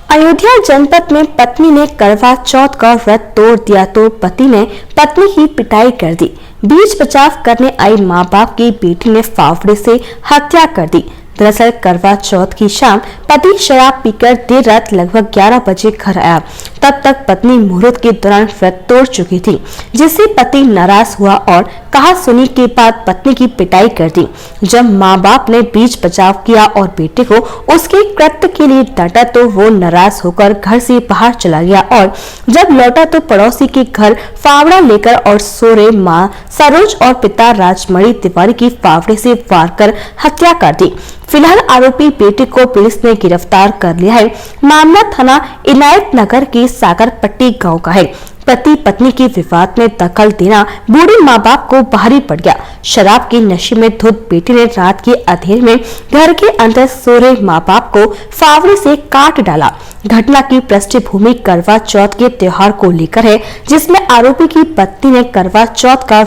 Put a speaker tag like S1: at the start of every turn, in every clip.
S1: अयोध्या जनपद में पत्नी ने करवा चौथ का व्रत तोड़ दिया तो पति ने पत्नी की पिटाई कर दी। बीच बचाव करने आई मां बाप की बेटी ने फावड़े से हत्या कर दी। दरअसल करवा चौथ की शाम पति शराब पीकर देर रात लगभग 11 बजे घर आया। तब तक पत्नी मुहूर्त के दौरान व्रत तोड़ चुकी थी, जिससे पति नाराज हुआ और कहा सुनी के बाद पत्नी की पिटाई कर दी। जब माँ बाप ने बीच बचाव किया और बेटे को उसके कृत्य के लिए डांटा तो वो नाराज होकर घर से बाहर चला गया और जब लौटा तो पड़ोसी के घर फावड़ा लेकर और सोरे माँ सरोज और पिता राजमणि तिवारी की फावड़े से वार कर हत्या कर दी। फिलहाल आरोपी बेटे को पुलिस ने गिरफ्तार कर लिया है। मामला थाना इनायत नगर के सागर पट्टी गाँव का है। पति पत्नी के विवाद में दखल देना बूढ़े माँ बाप को भारी पड़ गया। शराब के नशे में धुत बेटे ने रात के अंधेरे में घर के अंदर सो रहे माँ बाप को फावड़े से काट डाला। घटना की पृष्ठभूमि करवा चौथ के त्योहार को लेकर है, जिसमें आरोपी की पत्नी ने करवा चौथ का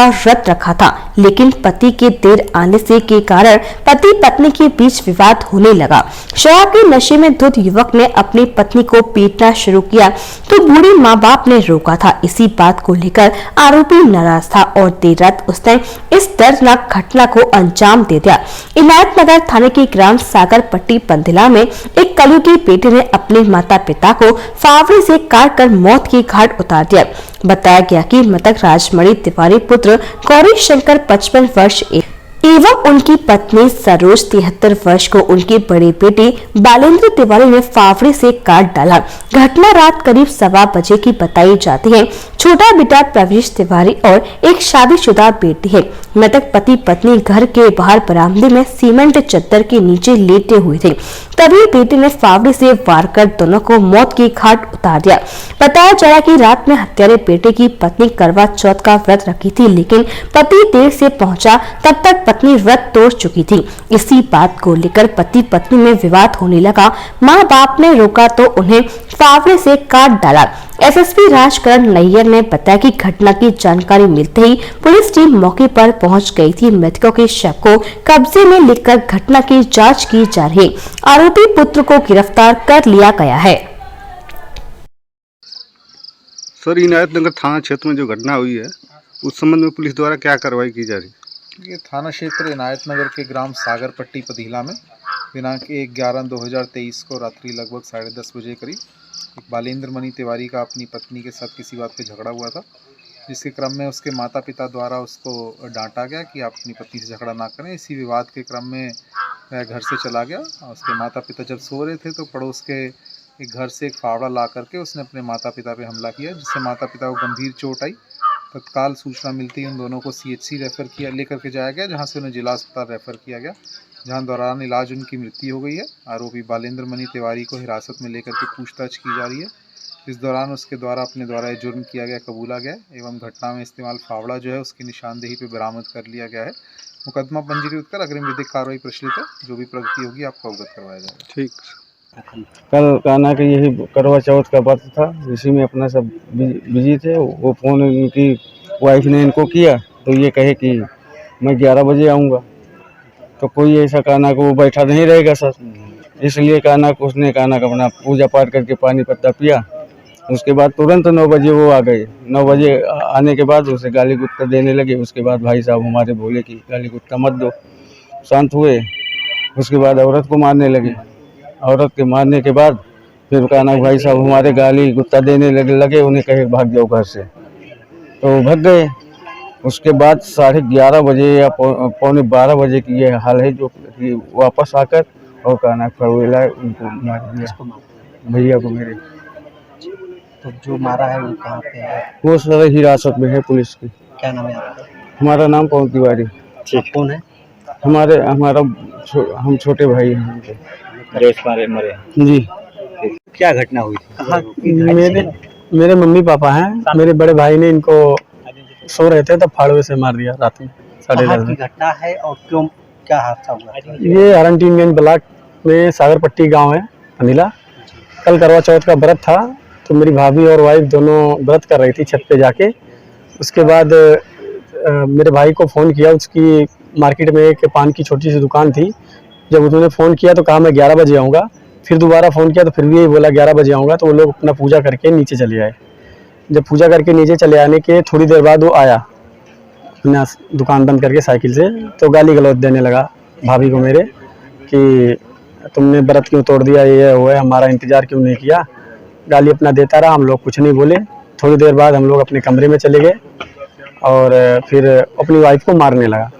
S1: व्रत रखा था, लेकिन पति के देर आने से के कारण पति पत्नी के बीच विवाद होने लगा। शराब के नशे में धुत युवक ने अपनी पत्नी को पीटना शुरू किया तो बूढ़े माँ बाप ने रोका था। इसी बात को लेकर आरोपी नाराज था और देर रात उसने इस दर्दनाक घटना को अंजाम दे दिया। इनायत नगर थाने के ग्राम सागर पट्टी पंदिला में एक कलयुगी बेटे ने अपने माता पिता को फावड़े से काट कर मौत की घाट उतार दिया। बताया गया कि मृतक राजमणि तिवारी पुत्र गौरी शंकर 55 वर्ष एवं उनकी पत्नी सरोज 73 वर्ष को उनके बड़े बेटे बालेंद्र तिवारी ने फावड़े से काट डाला। घटना रात करीब 1:15 बजे की बताई जाती है। छोटा बेटा प्रवेश तिवारी और एक शादीशुदा बेटी है। मृतक पति पत्नी घर के बाहर बरामदे में सीमेंट चद्दर के नीचे लेटे हुए थे। तभी बेटे ने फावड़े से वार कर दोनों को मौत की घाट उतार दिया। बताया जा रहा कि रात में हत्यारे बेटे की पत्नी करवा चौथ का व्रत रखी थी, लेकिन पति देर से पहुंचा, तब तक पत्नी व्रत तोड़ चुकी थी। इसी बात को लेकर पति पत्नी में विवाद होने लगा। माँ बाप ने रोका तो उन्हें फावड़े से काट डाला। एसएसपी राजकरण नैयर ने बताया कि घटना की जानकारी मिलते ही पुलिस टीम मौके पर पहुंच गई थी। मृतकों के शव को कब्जे में लेकर घटना की जांच की जा रही। आरोपी पुत्र को गिरफ्तार कर लिया गया है।
S2: सर, इनायत नगर थाना क्षेत्र में जो घटना हुई है उस संबंध में पुलिस द्वारा क्या कार्रवाई की जा रही है?
S3: ये थाना क्षेत्र इनायत नगर के ग्राम सागर पट्टी पदीला में दिनांक 1/11/2023 को रात्रि लगभग 10:30 बजे करीब एक बालेंद्र मणि तिवारी का अपनी पत्नी के साथ किसी बात पे झगड़ा हुआ था, जिसके क्रम में उसके माता पिता द्वारा उसको डांटा गया कि आप अपनी पत्नी से झगड़ा ना करें। इसी विवाद के क्रम में वह घर से चला गया। उसके माता पिता जब सो रहे थे तो पड़ोस के एक घर से एक फावड़ा ला करके उसने अपने माता पिता पे हमला किया, जिससे माता पिता को गंभीर चोट आई। तत्काल सूचना मिलती ही उन दोनों को CHC लेकर के जाया गया, जहां से उन्हें जिला अस्पताल रेफर किया गया, जहां दौरान इलाज उनकी मृत्यु हो गई है। आरोपी बालेंद्र मणि तिवारी को हिरासत में लेकर के पूछताछ की जा रही है। इस दौरान उसके द्वारा अपने द्वारा ये जुर्म किया गया कबूला गया एवं घटना में इस्तेमाल फावड़ा जो है उसकी निशानदेही पे बरामद कर लिया गया है। मुकदमा पंजीकृत कर अग्रिम विधिक कार्रवाई प्रचलित है। जो भी प्रगति होगी आपको अवगत करवाया जाएगा।
S2: ठीक।
S4: कल कहना कि यही करवा चौथ का व्रत था, इसी में अपना सब बिजी थे। वो फ़ोन उनकी वाइफ ने इनको किया तो ये कहे कि मैं 11 बजे आऊँगा, तो कोई ऐसा कहना को वो बैठा नहीं रहेगा सर, इसलिए कहना को उसने कहना का अपना पूजा पाठ करके पानी पत्ता पिया। उसके बाद तुरंत 9 बजे वो आ गए। 9 बजे आने के बाद उसे गाली गुत्ता देने लगे। उसके बाद भाई साहब हमारे बोले कि गाली गुत्ता मत दो, शांत हुए। उसके बाद औरत को मारने लगे। औरत के मारने के बाद फिर कहना भाई साहब हमारे गाली गुत्ता देने लगे। उन्हें कहे भाग जाओ घर से, तो भाग गए। उसके बाद 11:30 बजे या 11:45 बजे की ये हाल है, जो कि वापस आकर और कहना फड़वेला उनको मार दिया, भैया को मेरे।
S5: तो जो मारा है वो कहाँ पे है?
S4: वो सर हिरासत में है पुलिस की।
S5: क्या नाम है आपका?
S4: हमारा नाम पवन तिवारी।
S5: ठीक, कौन है?
S4: हम छोटे भाई हैं
S5: जो इस बारे में मरे
S4: जी।
S5: क्या घटना हुई थी?
S6: मेरे मम्मी पापा हैं। मेरे बड़े भाई ने इनको सो रहे थे तो फाड़वे से मार दिया रात में 10:30
S5: की घटना है और क्यों, क्या हादसा हुआ?
S6: ये अरंटीन मेन ब्लॉक में सागर पट्टी गांव है पंदिला। कल करवा चौथ का व्रत था, तो मेरी भाभी और वाइफ दोनों व्रत कर रही थी छत पे जाके। उसके बाद मेरे भाई को फ़ोन किया, उसकी मार्केट में एक पान की छोटी सी दुकान थी, जब उन्होंने फ़ोन किया तो कहा मैं 11 बजे आऊँगा, फिर दोबारा फ़ोन किया तो फिर भी यही बोला 11 बजे आऊँगा। तो वो लोग अपना पूजा करके नीचे चले आए। जब पूजा करके नीचे चले आने के थोड़ी देर बाद वो आया अपना दुकान बंद करके साइकिल से, तो गाली गलौज देने लगा भाभी को मेरे कि तुमने व्रत क्यों तोड़ दिया, ये वो है, हमारा इंतज़ार क्यों नहीं किया। गाली अपना देता रहा, हम लोग कुछ नहीं बोले। थोड़ी देर बाद हम लोग अपने कमरे में चले गए और फिर अपनी वाइफ को मारने लगा।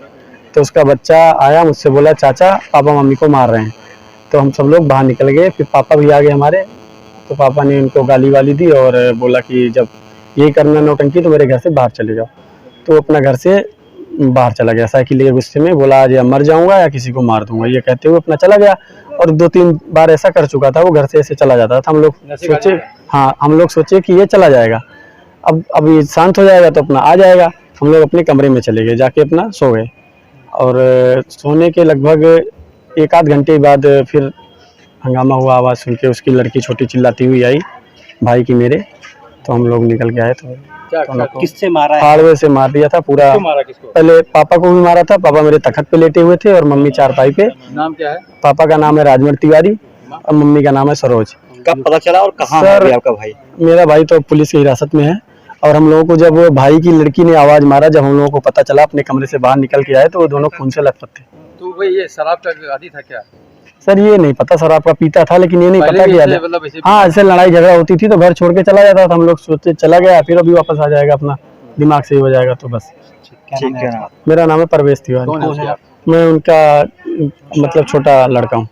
S6: तो उसका बच्चा आया, मुझसे बोला चाचा पापा मम्मी को मार रहे हैं। तो हम सब लोग बाहर निकल गए। फिर पापा भी आ गए हमारे, तो पापा ने उनको गाली वाली दी और बोला कि जब यही करना नौटंकी तो मेरे घर से बाहर चले जाओ। तो अपना घर से बाहर चला गया साइकिल लेके, गुस्से में बोला आज या मर जाऊंगा या किसी को मार दूंगा, ये कहते हुए अपना चला गया। और 2-3 बार ऐसा कर चुका था, वो घर से ऐसे चला जाता था। हम लोग सोचे कि ये चला जाएगा, अब ये शांत हो जाएगा तो अपना आ जाएगा। हम लोग अपने कमरे में चले गए, जाके अपना सो गए। और सोने के लगभग 1-8 घंटे बाद फिर हंगामा हुआ। आवाज़ सुन के उसकी लड़की छोटी चिल्लाती हुई आई भाई की मेरे, तो हम लोग निकल के आए। तो
S5: किससे मारा है?
S6: फाड़वे से मार दिया था पूरा। पहले पापा को भी मारा था। पापा मेरे तखत पे लेटे हुए थे और मम्मी चारपाई पे।
S5: नाम क्या है?
S6: पापा का नाम है राजमर तिवारी और मम्मी का नाम है सरोज।
S5: कब पता चला और कहाँ है आपका भाई?
S6: मेरा भाई तो पुलिस की हिरासत में है। और हम लोगों को जब भाई की लड़की ने आवाज मारा, जब हम लोगों को पता चला, अपने कमरे से बाहर निकल के आए तो वो दोनों खून से लथपथ थे।
S5: तो भाई ये शराब का आदी था क्या?
S6: सर ये नहीं पता, शराब का पीता था, लेकिन ये नहीं पता कि हाँ ऐसे लड़ाई झगड़ा होती थी तो घर छोड़ के चला जाता था। हम लोग सोचे चला गया, फिर अभी वापस आ जाएगा, अपना दिमाग सही हो जाएगा तो बस।
S5: ठीक है।
S6: मेरा नाम है परवेश तिवारी। मैं उनका मतलब छोटा लड़का हूँ।